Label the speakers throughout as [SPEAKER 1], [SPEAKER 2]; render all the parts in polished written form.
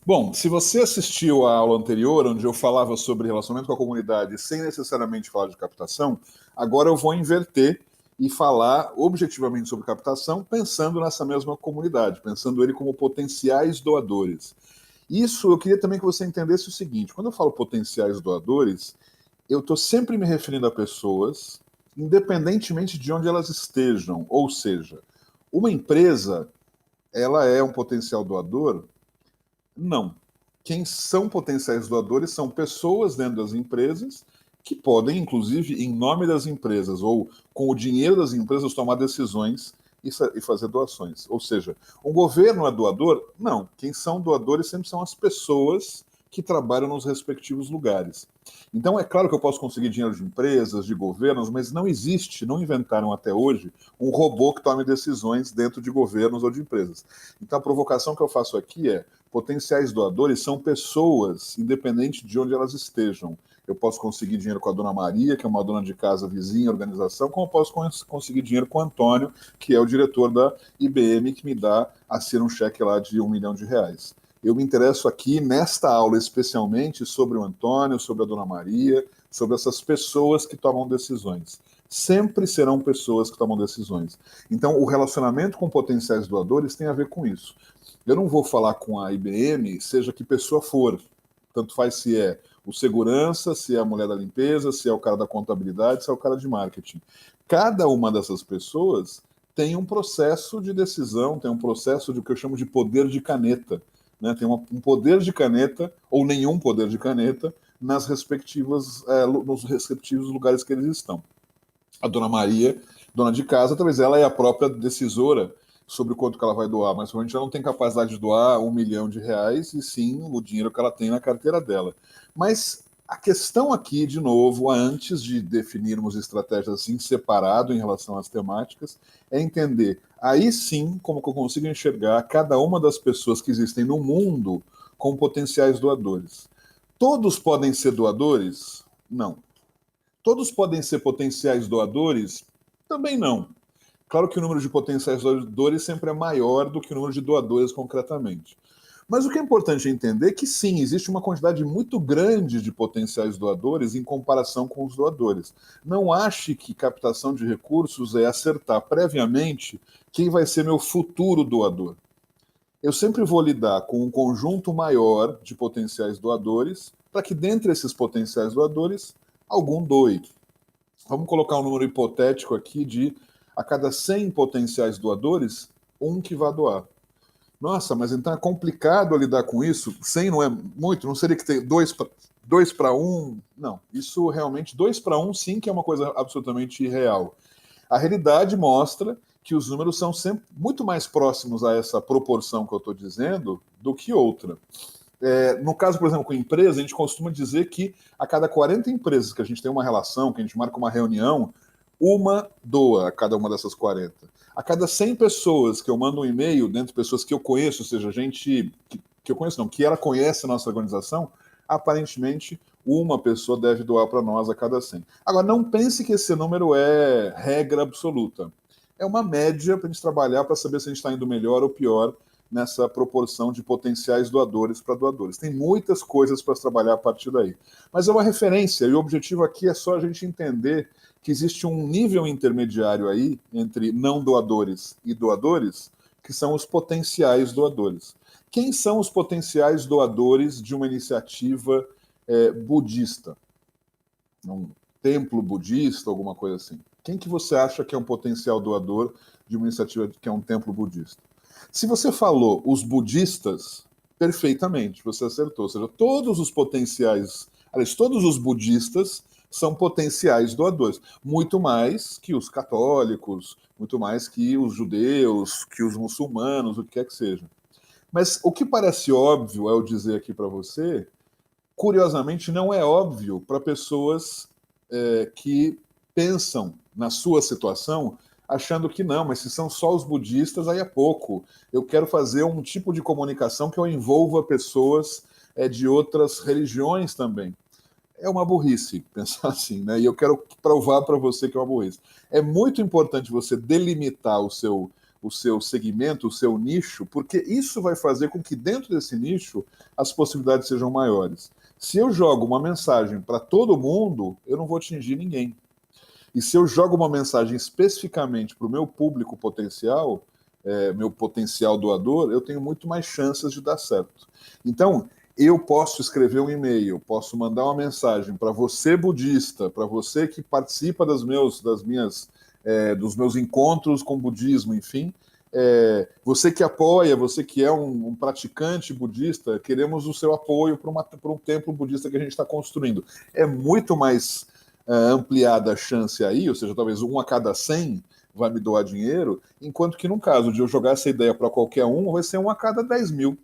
[SPEAKER 1] Bom, se você assistiu à aula anterior, onde eu falava sobre relacionamento com a comunidade sem necessariamente falar de captação, agora eu vou inverter e falar objetivamente sobre captação, pensando nessa mesma comunidade, pensando ele como potenciais doadores. Isso eu queria também que você entendesse o seguinte: quando eu falo potenciais doadores, eu estou sempre me referindo a pessoas, independentemente de onde elas estejam. Ou seja, uma empresa, ela é um potencial doador? Não. Quem são potenciais doadores são pessoas dentro das empresas que podem, inclusive, em nome das empresas ou com o dinheiro das empresas, tomar decisões e fazer doações. Ou seja, o governo é doador? Não. Quem são doadores sempre são as pessoas que trabalham nos respectivos lugares. Então, é claro que eu posso conseguir dinheiro de empresas, de governos, mas não existe, não inventaram até hoje, um robô que tome decisões dentro de governos ou de empresas. Então, a provocação que eu faço aqui é: potenciais doadores são pessoas, independente de onde elas estejam. Eu posso conseguir dinheiro com a Dona Maria, que é uma dona de casa vizinha, organização, como eu posso conseguir dinheiro com o Antônio, que é o diretor da IBM, que me dá assina um cheque lá de R$ 1 milhão. Eu me interesso aqui, nesta aula, especialmente sobre o Antônio, sobre a Dona Maria, sobre essas pessoas que tomam decisões. Sempre serão pessoas que tomam decisões. Então, o relacionamento com potenciais doadores tem a ver com isso. Eu não vou falar com a IBM, seja que pessoa for. Tanto faz se é o segurança, se é a mulher da limpeza, se é o cara da contabilidade, se é o cara de marketing. Cada uma dessas pessoas tem um processo de decisão, tem um processo de o que eu chamo de poder de caneta. Né? Tem um poder de caneta, ou nenhum poder de caneta, nos respectivos lugares que eles estão. A Dona Maria, dona de casa, talvez ela é a própria decisora sobre o quanto que ela vai doar, mas provavelmente ela não tem capacidade de doar R$ 1 milhão, e sim o dinheiro que ela tem na carteira dela. Mas a questão aqui, de novo, antes de definirmos estratégias assim separado em relação às temáticas, é entender aí sim como que eu consigo enxergar cada uma das pessoas que existem no mundo como potenciais doadores. Todos podem ser doadores? Não. Todos podem ser potenciais doadores? Também não. Claro que o número de potenciais doadores sempre é maior do que o número de doadores concretamente. Mas o que é importante entender é que sim, existe uma quantidade muito grande de potenciais doadores em comparação com os doadores. Não ache que captação de recursos é acertar previamente quem vai ser meu futuro doador. Eu sempre vou lidar com um conjunto maior de potenciais doadores para que dentre esses potenciais doadores algum doe. Vamos colocar um número hipotético aqui de a cada 100 potenciais doadores, um que vai doar. Nossa, mas então é complicado lidar com isso? 100 não é muito? Não seria que tem dois para um? Não, isso realmente, 2 para um sim que é uma coisa absolutamente irreal. A realidade mostra que os números são sempre muito mais próximos a essa proporção que eu estou dizendo do que outra. No caso, por exemplo, com empresa, a gente costuma dizer que a cada 40 empresas que a gente tem uma relação, que a gente marca uma reunião, uma doa a cada uma dessas 40. A cada 100 pessoas que eu mando um e-mail, dentro de pessoas que eu conheço, ou seja, gente que eu conheço, não, que ela conhece a nossa organização, aparentemente uma pessoa deve doar para nós a cada 100. Agora, não pense que esse número é regra absoluta. É uma média para a gente trabalhar para saber se a gente está indo melhor ou pior nessa proporção de potenciais doadores para doadores. Tem muitas coisas para trabalhar a partir daí. Mas é uma referência, e o objetivo aqui é só a gente entender que existe um nível intermediário aí entre não doadores e doadores, que são os potenciais doadores. Quem são os potenciais doadores de uma iniciativa budista? Um templo budista, alguma coisa assim. Quem que você acha que é um potencial doador de uma iniciativa que é um templo budista? Se você falou os budistas, perfeitamente, você acertou. Ou seja, todos os potenciais, aliás, todos os budistas são potenciais doadores. Muito mais que os católicos, muito mais que os judeus, que os muçulmanos, o que quer que seja. Mas o que parece óbvio, eu dizer aqui para você, curiosamente não é óbvio para pessoas que pensam na sua situação achando que não, mas se são só os budistas, aí é pouco. Eu quero fazer um tipo de comunicação que eu envolva pessoas de outras religiões também. É uma burrice pensar assim, né? E eu quero provar para você que é uma burrice. É muito importante você delimitar o seu segmento, o seu nicho, porque isso vai fazer com que dentro desse nicho as possibilidades sejam maiores. Se eu jogo uma mensagem para todo mundo, eu não vou atingir ninguém. E se eu jogo uma mensagem especificamente para o meu público potencial, meu potencial doador, eu tenho muito mais chances de dar certo. Então, eu posso escrever um e-mail, posso mandar uma mensagem para você budista, para você que participa dos meus encontros com budismo, enfim, você que apoia, você que é um praticante budista, queremos o seu apoio para um templo budista que a gente está construindo. É muito mais ampliada a chance aí, ou seja, talvez 1 a cada 100 vai me doar dinheiro, enquanto que no caso de eu jogar essa ideia para qualquer um, vai ser 1 a cada 10 mil.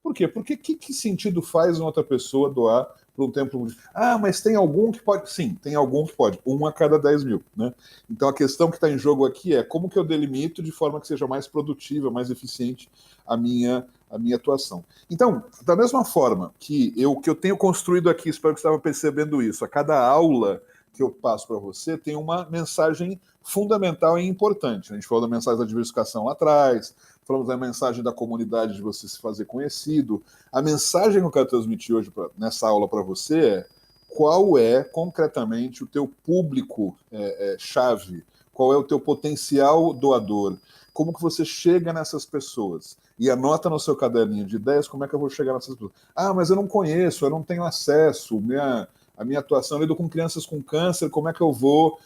[SPEAKER 1] Por quê? Porque que sentido faz uma outra pessoa doar para um templo budista? Ah, mas tem algum que pode? Sim, tem algum que pode. 1 a cada 10 mil. Né? Então a questão que está em jogo aqui é como que eu delimito de forma que seja mais produtiva, mais eficiente a minha atuação. Então, da mesma forma que eu tenho construído aqui, espero que você estava percebendo isso, a cada aula que eu passo para você tem uma mensagem fundamental e importante. A gente falou da mensagem da diversificação lá atrás, falamos da mensagem da comunidade de você se fazer conhecido. A mensagem que eu quero transmitir hoje nessa aula para você é qual é concretamente o teu público chave, qual é o teu potencial doador, como que você chega nessas pessoas. E anota no seu caderninho de ideias como é que eu vou chegar nessas pessoas. Ah, mas eu não conheço, eu não tenho acesso, a minha atuação, eu lido com crianças com câncer, como é que eu vou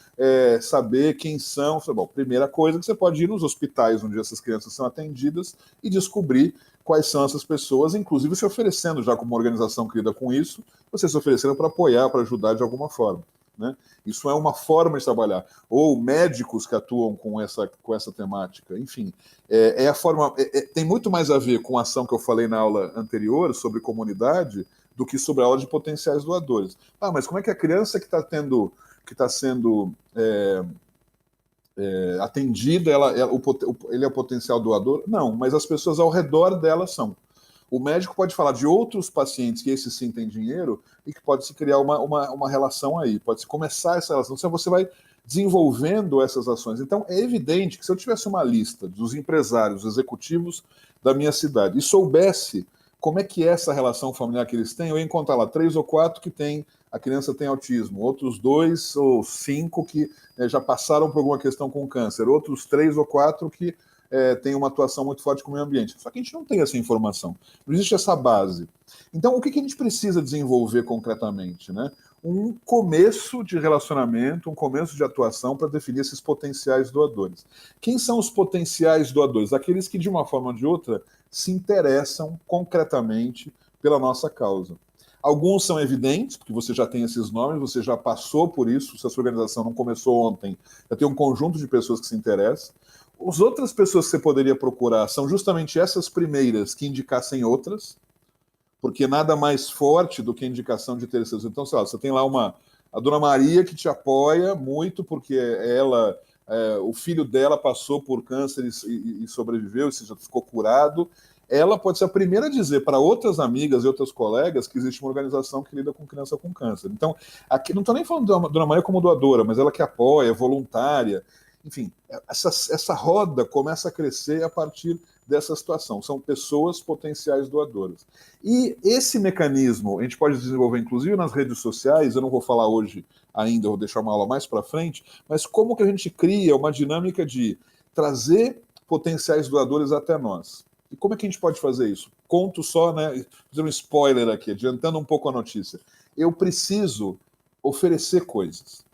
[SPEAKER 1] saber quem são? Bom, primeira coisa que você pode ir nos hospitais onde essas crianças são atendidas e descobrir quais são essas pessoas, inclusive se oferecendo, já como uma organização que lida com isso, você se oferecendo para apoiar, para ajudar de alguma forma. Né? Isso é uma forma de trabalhar. Ou médicos que atuam com essa temática. Enfim, a forma. Tem muito mais a ver com a ação que eu falei na aula anterior sobre comunidade do que sobre a aula de potenciais doadores. Ah, mas como é que a criança que está sendo atendida, ele é o potencial doador? Não, mas as pessoas ao redor dela são. O médico pode falar de outros pacientes que esses sim têm dinheiro e que pode se criar uma relação aí, pode se começar essa relação, então você vai desenvolvendo essas ações. Então é evidente que se eu tivesse uma lista dos empresários, executivos da minha cidade e soubesse como é que é essa relação familiar que eles têm, eu ia encontrar lá 3 ou 4 que a criança tem autismo, outros 2 ou 5 que já passaram por alguma questão com câncer, outros 3 ou 4 que tem uma atuação muito forte com o meio ambiente. Só que a gente não tem essa informação, não existe essa base. Então, o que a gente precisa desenvolver concretamente? Né? Um começo de relacionamento, um começo de atuação para definir esses potenciais doadores. Quem são os potenciais doadores? Aqueles que, de uma forma ou de outra, se interessam concretamente pela nossa causa. Alguns são evidentes, porque você já tem esses nomes, você já passou por isso, se a sua organização não começou ontem, já tem um conjunto de pessoas que se interessam. As outras pessoas que você poderia procurar são justamente essas primeiras que indicassem outras, porque nada mais forte do que a indicação de terceiros. Então, sei lá, você tem lá a Dona Maria que te apoia muito, porque o filho dela passou por câncer e sobreviveu, ou seja, ficou curado. Ela pode ser a primeira a dizer para outras amigas e outros colegas que existe uma organização que lida com criança com câncer. Então, aqui não estou nem falando da Dona Maria como doadora, mas ela que apoia, é voluntária. Enfim, essa roda começa a crescer a partir dessa situação. São pessoas potenciais doadoras. E esse mecanismo a gente pode desenvolver, inclusive, nas redes sociais. Eu não vou falar hoje ainda, vou deixar uma aula mais para frente, mas como que a gente cria uma dinâmica de trazer potenciais doadores até nós. E como é que a gente pode fazer isso? Conto só, né, fazer um spoiler aqui, adiantando um pouco a notícia. Eu preciso oferecer coisas.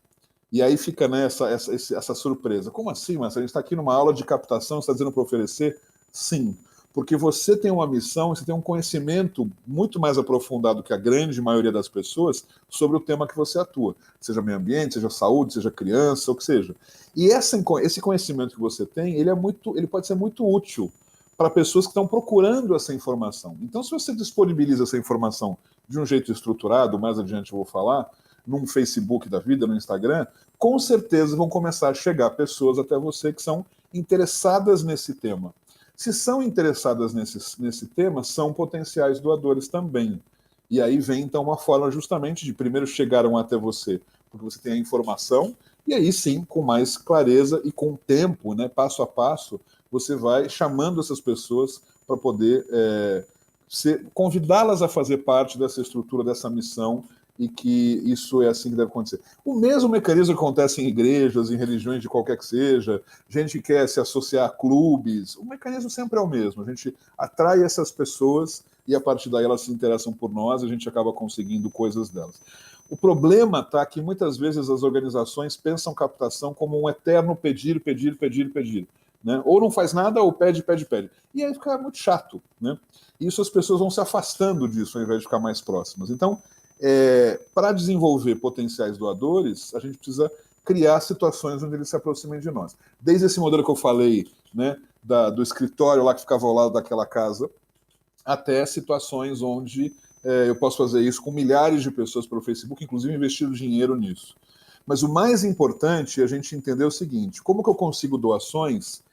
[SPEAKER 1] E aí fica essa surpresa. Como assim, Marcelo? A gente está aqui numa aula de captação, você está dizendo para oferecer? Sim, porque você tem uma missão, você tem um conhecimento muito mais aprofundado que a grande maioria das pessoas sobre o tema que você atua, seja meio ambiente, seja saúde, seja criança, o que seja. E esse conhecimento que você tem, ele pode ser muito útil para pessoas que estão procurando essa informação. Então, se você disponibiliza essa informação de um jeito estruturado, mais adiante eu vou falar, num Facebook da vida, no Instagram, com certeza vão começar a chegar pessoas até você que são interessadas nesse tema. Se são interessadas nesse tema, são potenciais doadores também. E aí vem, então, uma forma justamente de primeiro chegaram até você, porque você tem a informação, e aí sim, com mais clareza e com tempo, né, passo a passo, você vai chamando essas pessoas para poder convidá-las a fazer parte dessa estrutura, dessa missão, e que isso é assim que deve acontecer. O mesmo mecanismo que acontece em igrejas, em religiões de qualquer que seja, gente que quer se associar a clubes, o mecanismo sempre é o mesmo. A gente atrai essas pessoas e a partir daí elas se interessam por nós e a gente acaba conseguindo coisas delas. O problema está que muitas vezes as organizações pensam captação como um eterno pedir, pedir, pedir, pedir. Né? Ou não faz nada ou pede, pede, pede. E aí fica muito chato. Né? E isso as pessoas vão se afastando disso ao invés de ficar mais próximas. Então, para desenvolver potenciais doadores, a gente precisa criar situações onde eles se aproximem de nós. Desde esse modelo que eu falei, né, do escritório lá que ficava ao lado daquela casa, até situações onde eu posso fazer isso com milhares de pessoas pelo Facebook, inclusive investir dinheiro nisso. Mas o mais importante é a gente entender o seguinte: como que eu consigo doações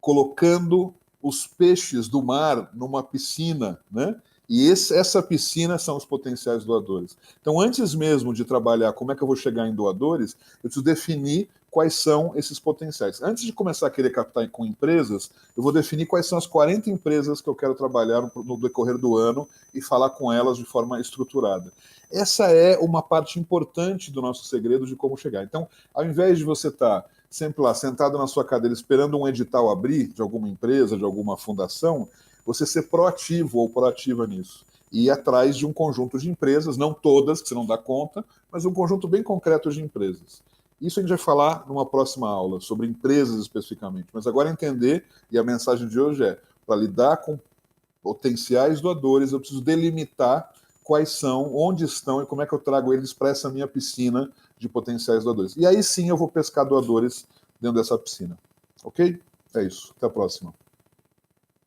[SPEAKER 1] colocando os peixes do mar numa piscina, né? E essa piscina são os potenciais doadores. Então, antes mesmo de trabalhar como é que eu vou chegar em doadores, eu preciso definir quais são esses potenciais. Antes de começar a querer captar com empresas, eu vou definir quais são as 40 empresas que eu quero trabalhar no decorrer do ano e falar com elas de forma estruturada. Essa é uma parte importante do nosso segredo de como chegar. Então, ao invés de você estar sempre lá, sentado na sua cadeira, esperando um edital abrir de alguma empresa, de alguma fundação, você ser proativo ou proativa nisso. E ir atrás de um conjunto de empresas, não todas, que você não dá conta, mas um conjunto bem concreto de empresas. Isso a gente vai falar numa próxima aula, sobre empresas especificamente. Mas agora entender, e a mensagem de hoje é, para lidar com potenciais doadores, eu preciso delimitar quais são, onde estão e como é que eu trago eles para essa minha piscina de potenciais doadores. E aí sim eu vou pescar doadores dentro dessa piscina. Ok? É isso. Até a próxima.